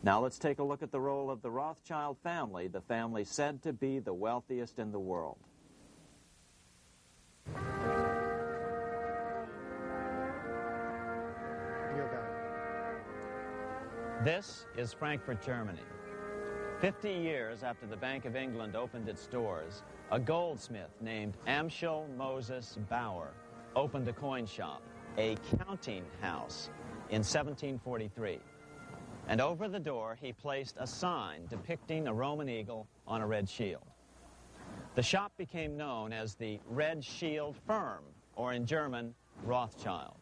Now let's take a look at the role of the Rothschild family, the family said to be the wealthiest in the world. This is Frankfurt, Germany. 50 years after the Bank of England opened its doors, a goldsmith named Amschel Moses Bauer opened a coin shop, a counting house, in 1743. And over the door, he placed a sign depicting a Roman eagle on a red shield. The shop became known as the Red Shield Firm, or in German, Rothschild.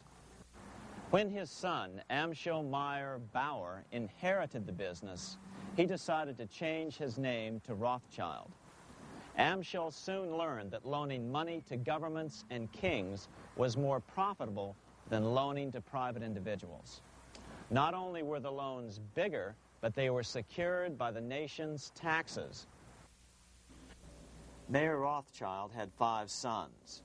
When his son, Amschel Meyer Bauer, inherited the business, he decided to change his name to Rothschild. Amschel soon learned that loaning money to governments and kings was more profitable than loaning to private individuals. Not only were the loans bigger, but they were secured by the nation's taxes. Mayer Rothschild had 5 sons.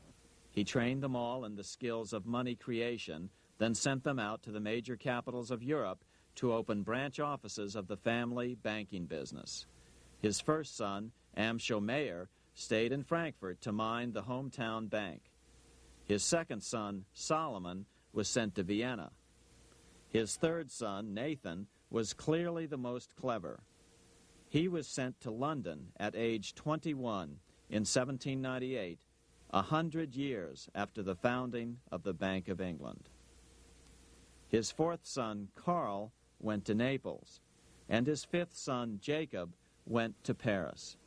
He trained them all in the skills of money creation, then sent them out to the major capitals of Europe to open branch offices of the family banking business. His first son, Amschel Meyer, stayed in Frankfurt to mind the hometown bank. His second son, Solomon, was sent to Vienna. His third son, Nathan, was clearly the most clever. He was sent to London at age 21 in 1798, 100 years after the founding of the Bank of England. His fourth son, Karl, went to Naples, and his fifth son, Jacob, went to Paris.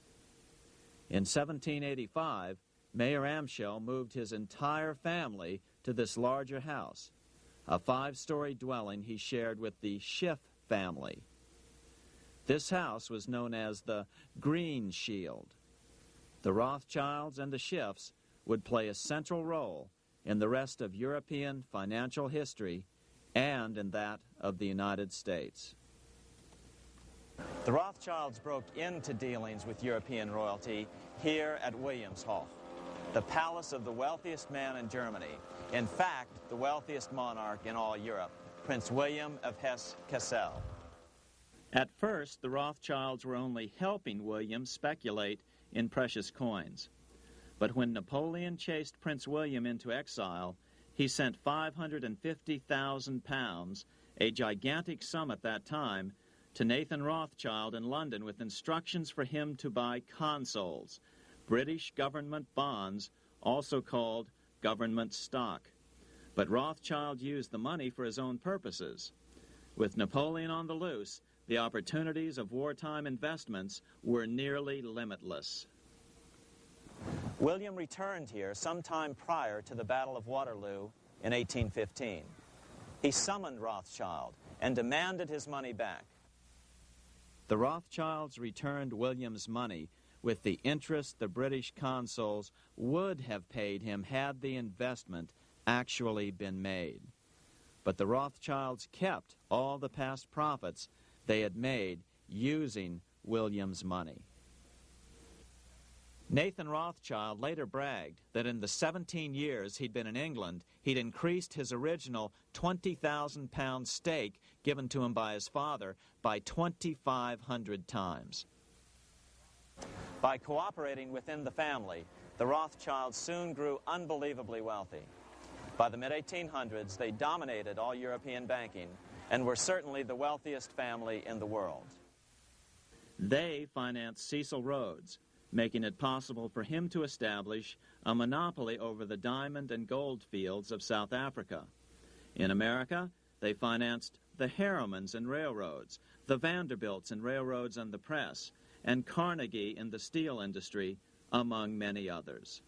In 1785, Mayer Amschel moved his entire family to this larger house, a 5-story dwelling he shared with the Schiff family. This house was known as the Green Shield. The Rothschilds and the Schiffs would play a central role in the rest of European financial history and in that of the United States. The Rothschilds broke into dealings with European royalty here at Wilhelmshof, the palace of the wealthiest man in Germany. In fact, the wealthiest monarch in all Europe, Prince William of Hesse-Kassel. At first, the Rothschilds were only helping William speculate in precious coins. But when Napoleon chased Prince William into exile, he sent 550,000 pounds, a gigantic sum at that time, to Nathan Rothschild in London with instructions for him to buy consols, British government bonds, also called government stock. But Rothschild used the money for his own purposes. With Napoleon on the loose, the opportunities of wartime investments were nearly limitless. William returned here sometime prior to the Battle of Waterloo in 1815. He summoned Rothschild and demanded his money back. The Rothschilds returned William's money with the interest the British consuls would have paid him had the investment actually been made. But the Rothschilds kept all the past profits they had made using William's money. Nathan Rothschild later bragged that in the 17 years he'd been in England, he'd increased his original 20,000 pound stake given to him by his father by 2,500 times. By cooperating within the family, the Rothschilds soon grew unbelievably wealthy. By the mid-1800s, they dominated all European banking and were certainly the wealthiest family in the world. They financed Cecil Rhodes, making it possible for him to establish a monopoly over the diamond and gold fields of South Africa. In America, they financed the Harrimans and railroads, the Vanderbilts and railroads and the press, and Carnegie in the steel industry, among many others.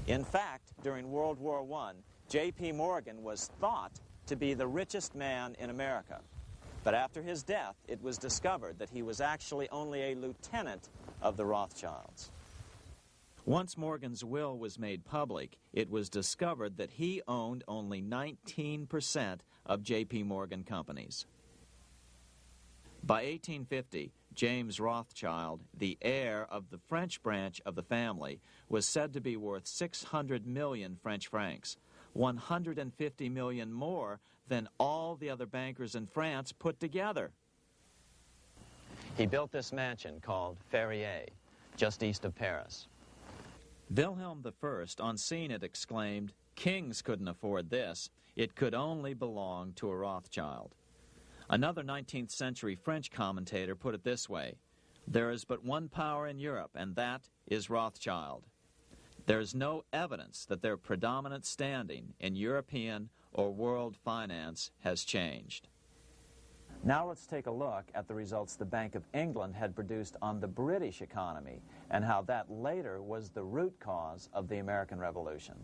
In fact, during World War I, J.P. Morgan was thought to be the richest man in America. But after his death, it was discovered that he was actually only a lieutenant of the Rothschilds. Once Morgan's will was made public, it was discovered that he owned only 19% of J.P. Morgan companies. By 1850, James Rothschild, the heir of the French branch of the family, was said to be worth 600 million French francs, 150 million more than all the other bankers in France put together. He built this mansion called Ferrier, just east of Paris. Wilhelm I, on seeing it, exclaimed, "Kings couldn't afford this. It could only belong to a Rothschild." Another 19th century French commentator put it this way: "There is but one power in Europe, and that is Rothschild." There is no evidence that their predominant standing in European or world finance has changed. Now let's take a look at the results the Bank of England had produced on the British economy and how that later was the root cause of the American Revolution.